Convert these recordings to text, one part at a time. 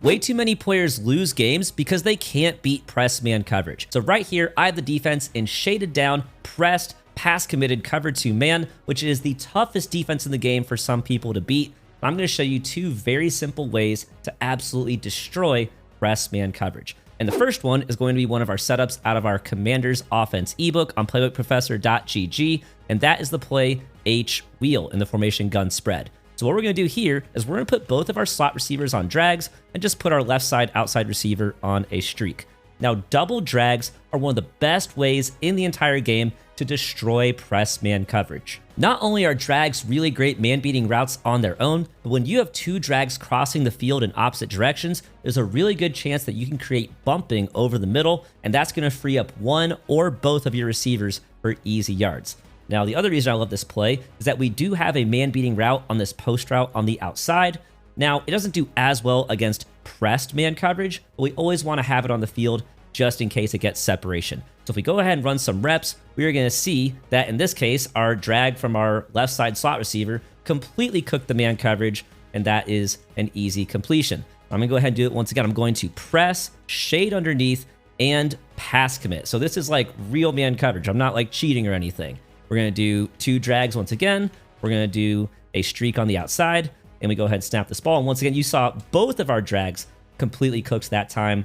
Way too many players lose games because they can't beat press man coverage. So right here, I have the defense in shaded down, pressed, pass committed, cover 2 man, which is the toughest defense in the game for some people to beat. I'm going to show you 2 very simple ways to absolutely destroy press man coverage. And the first one is going to be one of our setups out of our Commanders offense ebook on playbookprofessor.gg, and that is the play H wheel in the formation gun spread. So what we're going to do here is we're going to put both of our slot receivers on drags and just put our left side outside receiver on a streak. Now, double drags are one of the best ways in the entire game to destroy press man coverage. Not only are drags really great man-beating routes on their own, but when you have 2 drags crossing the field in opposite directions, there's a really good chance that you can create bumping over the middle, and that's going to free up one or both of your receivers for easy yards. Now, the other reason I love this play is that we do have a man-beating route on this post route on the outside. Now, it doesn't do as well against pressed man coverage, but we always want to have it on the field just in case it gets separation. So if we go ahead and run some reps, we are going to see that in this case, our drag from our left side slot receiver completely cooked the man coverage, and that is an easy completion. I'm going to go ahead and do it once again. I'm going to press, shade underneath, and pass commit. So this is like real man coverage. I'm not like cheating or anything. We're going to do 2 drags once again. We're going to do a streak on the outside, and we go ahead and snap this ball. And once again, you saw both of our drags completely cooked that time.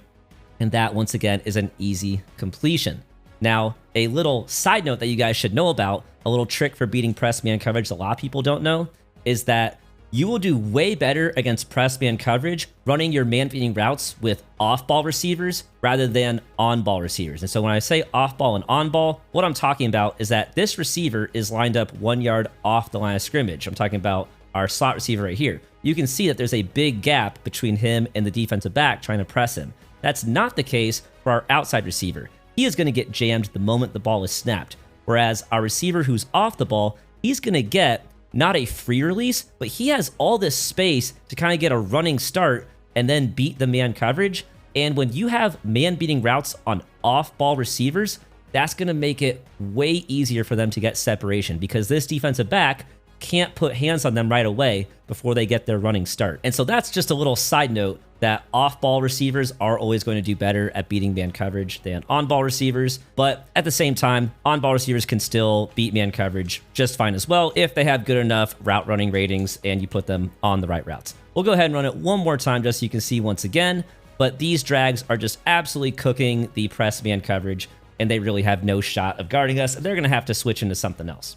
And that, once again, is an easy completion. Now, a little side note that you guys should know about, a little trick for beating press man coverage a lot of people don't know, is that you will do way better against press man coverage running your man-beating routes with off-ball receivers rather than on-ball receivers. And so when I say off-ball and on-ball, what I'm talking about is that this receiver is lined up 1 yard off the line of scrimmage. I'm talking about our slot receiver right here. You can see that there's a big gap between him and the defensive back trying to press him. That's not the case for our outside receiver. He is going to get jammed the moment the ball is snapped. Whereas our receiver who's off the ball, he's going to get not a free release, but he has all this space to kind of get a running start and then beat the man coverage. And when you have man-beating routes on off-ball receivers, that's going to make it way easier for them to get separation because this defensive back can't put hands on them right away before they get their running start. And so that's just a little side note that off-ball receivers are always going to do better at beating man coverage than on-ball receivers. But at the same time, on-ball receivers can still beat man coverage just fine as well if they have good enough route running ratings and you put them on the right routes. We'll go ahead and run it one more time just so you can see once again. But these drags are just absolutely cooking the press man coverage, and they really have no shot of guarding us. They're going to have to switch into something else.